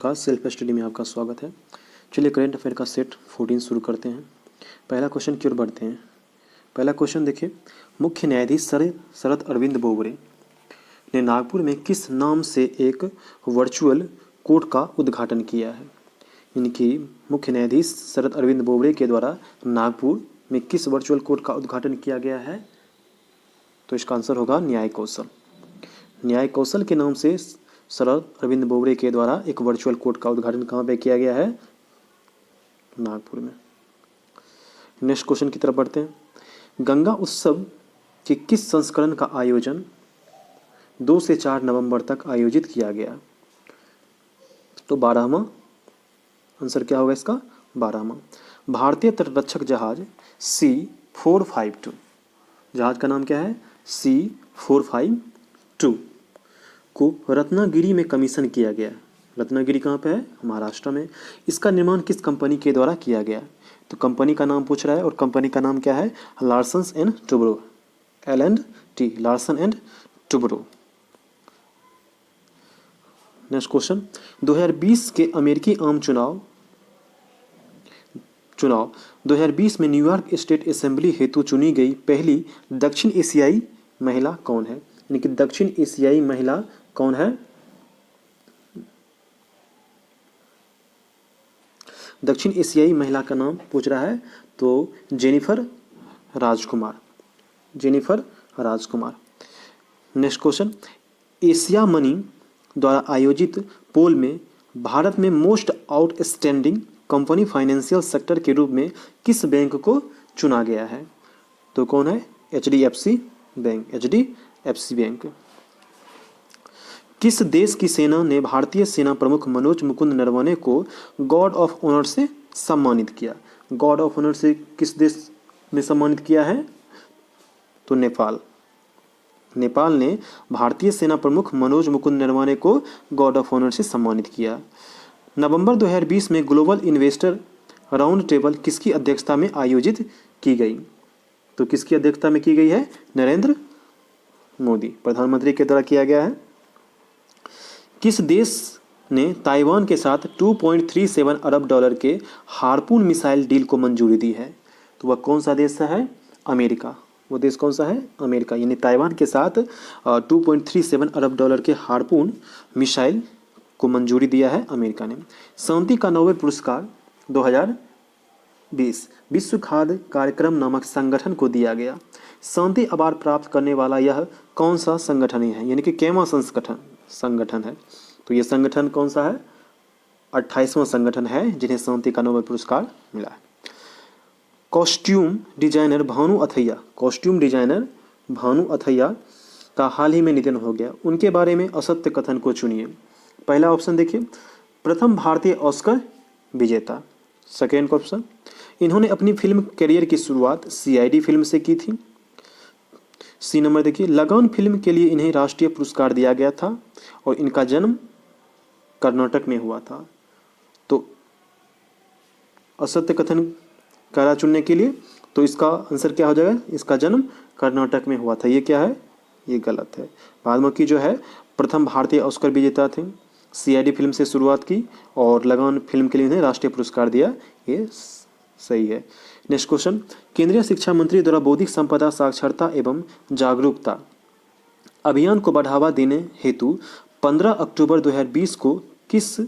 का self study में आपका स्वागत है। चलिए करंट अफेयर का सेट 14 शुरू करते हैं। पहला क्वेश्चन की ओर बढ़ते हैं। पहला क्वेश्चन देखिए, मुख्य न्यायाधीश शरद अरविंद बोबड़े ने नागपुर में किस नाम से एक वर्चुअल कोर्ट का उद्घाटन किया है? इनकी मुख्य न्यायाधीश शरद अरविंद बोबड़े के द्वारा नागपुर में किस वर्चुअल कोर्ट का उद्घाटन किया गया है? तो इसका आंसर होगा न्याय कौशल। न्याय कौशल के नाम से शरद अरविंद बोबड़े के द्वारा एक वर्चुअल कोर्ट का उद्घाटन कहाँ पे किया गया है? नागपुर में। नेक्स्ट क्वेश्चन की तरफ बढ़ते हैं। गंगा उत्सव के किस संस्करण का आयोजन 2 से 4 नवंबर तक आयोजित किया गया? तो 12वां आंसर क्या होगा इसका? 12वां। भारतीय तटरक्षक जहाज C452, जहाज का नाम क्या है? C452 को रत्नागिरी में कमीशन किया गया। रत्नागिरी कहाँ पे है? महाराष्ट्र में। इसका निर्माण किस कंपनी के द्वारा किया गया? तो कंपनी का नाम पूछ रहा है और कंपनी का नाम क्या है? Larsen and Toubro, L&T, Larsen and Toubro. Next question, 2020 के अमेरिकी आम चुनाव 2020 में न्यूयॉर्क स्टेट असेंबली हेतु चुनी गई पहली दक्षिण एशियाई महिला कौन है? यानी कि दक्षिण एशियाई महिला कौन है? दक्षिण एशियाई महिला का नाम पूछ रहा है, तो जेनिफर राजकुमार। नेक्स्ट क्वेश्चन, एशिया मनी द्वारा आयोजित पोल में भारत में most outstanding company financial sector के रूप में किस बैंक को चुना गया है? तो कौन है? HDFC bank. किस देश की सेना ने भारतीय सेना प्रमुख मनोज मुकुंद नरवणे को गॉर्ड ऑफ ऑनर से सम्मानित किया? गॉर्ड ऑफ ऑनर से किस देश ने सम्मानित किया है? तो नेपाल ने भारतीय सेना प्रमुख मनोज मुकुंद नरवणे को गॉर्ड ऑफ ऑनर से सम्मानित किया। नवंबर 2020 में ग्लोबल इन्वेस्टर राउंड टेबल किसकी अध्यक्षता में आयोजित की गई? तो किसकी अध्यक्षता में की गई है? नरेंद्र मोदी, प्रधानमंत्री के द्वारा किया गया है। किस देश ने ताइवान के साथ 2.37 अरब डॉलर के हार्पून मिसाइल डील को मंजूरी दी है? तो वह कौन सा देश है? अमेरिका। वो देश कौन सा है? अमेरिका। यानी ताइवान के साथ 2.37 अरब डॉलर के हार्पून मिसाइल को मंजूरी दिया है अमेरिका ने। शांति का नोबेल पुरस्कार 2020 विश्व खाद्य कार्यक्रम नामक संगठन को दिया गया। शांति अवार्ड प्राप्त करने वाला यह कौन सा संगठन है? यानी कि केमा संगठन है। तो ये संगठन कौन सा है? 28वां संगठन है जिन्हें शांति का नोबेल पुरस्कार मिला है। कॉस्ट्यूम डिजाइनर भानु अथैया का हाल ही में निधन हो गया। उनके बारे में असत्य कथन को चुनिए। पहला ऑप्शन देखिए, प्रथम भारतीय ऑस्कर विजेता। सेकेंड ऑप्शन, इन्होंने अपनी फिल्म करियर की शुरुआत CID फिल्म से की थी। सी नंबर देखिए, लगान फिल्म के लिए इन्हें राष्ट्रीय पुरस्कार दिया गया था और इनका जन्म कर्नाटक में हुआ था। तो असत्य कथन करा चुनने के लिए तो इसका आंसर क्या हो जाएगा? इसका जन्म कर्नाटक में हुआ था। ये क्या है? ये गलत है। बाद में की जो है प्रथम भारतीय ऑस्कर विजेता थे, CID फिल्म से शुरुआत की और लगान फिल्म के लिए इन्हें राष्ट्रीय पुरस्कार दिया, ये सही है। नेक्स्ट क्वेश्चन, केंद्रीय शिक्षा मंत्री द्वारा बौद्धिक संपदा साक्षरता एवं जागरूकता अभियान को बढ़ावा देने हेतु 15 अक्टूबर 2020 को किस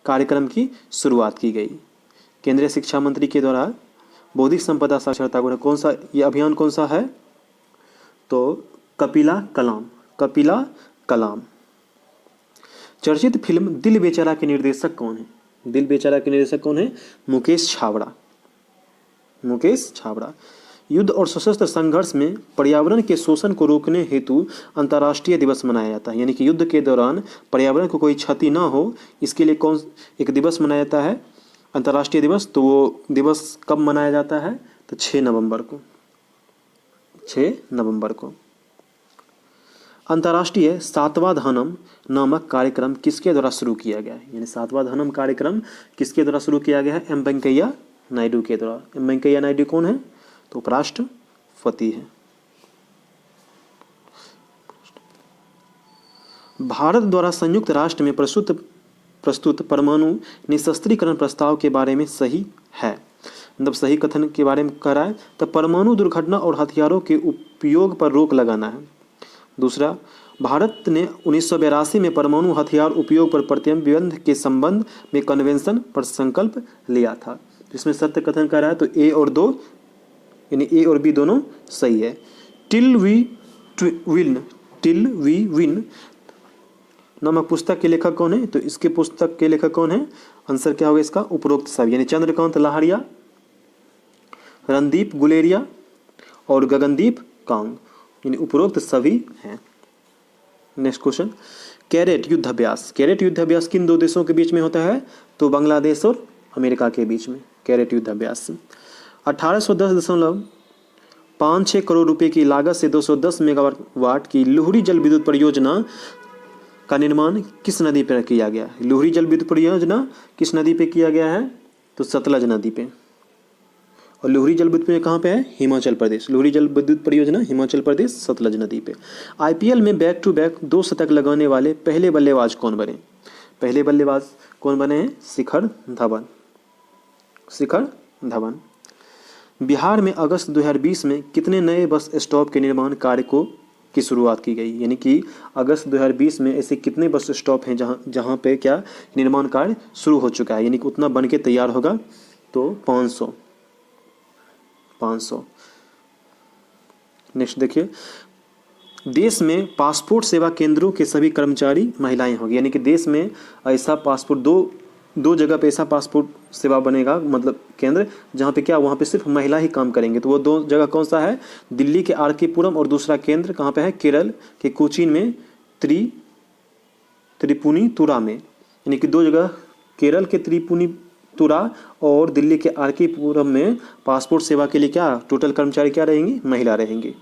कार्यक्रम की शुरुआत की गई? केंद्रीय शिक्षा मंत्री के द्वारा बौद्धिक संपदा साक्षरता को कौन सा ये अभियान कौन सा है? तो कपिला कलाम। चर्चित फिल्म दिल बेचारा के निर्देशक कौन है? दिल बेचारा के निर्देशक कौन है? मुकेश छाबड़ा। युद्ध और सशस्त्र संघर्ष में पर्यावरण के शोषण को रोकने हेतु अंतर्राष्ट्रीय दिवस मनाया जाता है। यानी कि युद्ध के दौरान पर्यावरण को कोई क्षति ना हो, इसके लिए कौन एक दिवस मनाया जाता है? अंतर्राष्ट्रीय दिवस। तो वो दिवस कब मनाया जाता है? तो 6 नवंबर को। अंतर्राष्ट्रीय सातवाधानम नामक कार्यक्रम किसके द्वारा शुरू किया गया है? यानी सातवाधानम कार्यक्रम किसके द्वारा शुरू किया गया है? M वेंकैया नायडू के द्वारा। M वेंकैया नायडू कौन है? तो उपराष्ट्रपति है। भारत द्वारा संयुक्त राष्ट्र में प्रस्तुत प्रस्तुत परमाणु निशस्त्रीकरण प्रस्ताव के बारे में सही है? मतलब सही कथन के बारे में कह रहा है, तो परमाणु दुर्घटना और हथियारों के उपयोग पर रोक लगाना है। दूसरा, भारत ने 1982 में परमाणु हथियार उपयोग पर प्रतिबंध के संबंध में कन्वेंशन पर संकल्प लिया था। इसमें सत्य कथन कह रहा है, तो ए और दो यानी ए और बी दोनों सही है। टिल वी विन नामक पुस्तक के लेखक कौन है? तो इसके पुस्तक के लेखक कौन है? आंसर क्या होगा इसका? उपरोक्त सभी, यानी चंद्रकांत लाहड़िया, रणदीप गुलेरिया और गगनदीप कांग, यानी उपरोक्त सभी हैं। नेक्स्ट क्वेश्चन, कैरेट युद्धाभ्यास। कैरेट युद्धाभ्यास किन दो देशों के बीच में होता है? तो बांग्लादेश और अमेरिका के बीच में कैरेट युद्धाभ्यास। 1810.56 करोड़ रुपए की लागत से 210 मेगावाट की लुहरी जल विद्युत परियोजना का निर्माण किस नदी पर किया गया है? लुहरी जल विद्युत परियोजना किस नदी पे किया गया है? तो सतलज नदी पे। और लुहरी जल विद्युत परियोजना कहाँ पे है? हिमाचल प्रदेश। लुहरी जल विद्युत परियोजना हिमाचल प्रदेश, सतलज नदी पे। आईपीएल में बैक टू बैक 2 शतक लगाने वाले पहले बल्लेबाज कौन बने? पहले बल्लेबाज कौन बने हैं? शिखर धवन। शिखर धवन। बिहार में अगस्त 2020 में कितने नए बस स्टॉप के निर्माण कार्य की शुरुआत की गई? यानी कि अगस्त 2020 में ऐसे कितने बस स्टॉप हैं जहाँ पे क्या निर्माण कार्य शुरू हो चुका है, यानी कि उतना बन के तैयार होगा? तो 500। नेक्स्ट देखिए, देश में पासपोर्ट सेवा केंद्रों के सभी कर्मचारी महिलाएं होंगी, यानी कि देश में ऐसा पासपोर्ट दो जगह पे ऐसा पासपोर्ट सेवा बनेगा, मतलब केंद्र, जहाँ पे क्या वहाँ पे सिर्फ महिला ही काम करेंगे। तो वो 2 जगह कौन सा है? दिल्ली के आर.के.पुरम और दूसरा केंद्र कहाँ पे है? केरल के कोचीन में त्रिपुनितुरा में, यानी कि 2 जगह केरल के त्रिपुनितुरा और दिल्ली के आर.के.पुरम में पासपोर्ट सेवा के लिए क्या टोटल कर्मचारी क्या रहेंगी? महिला रहेंगी।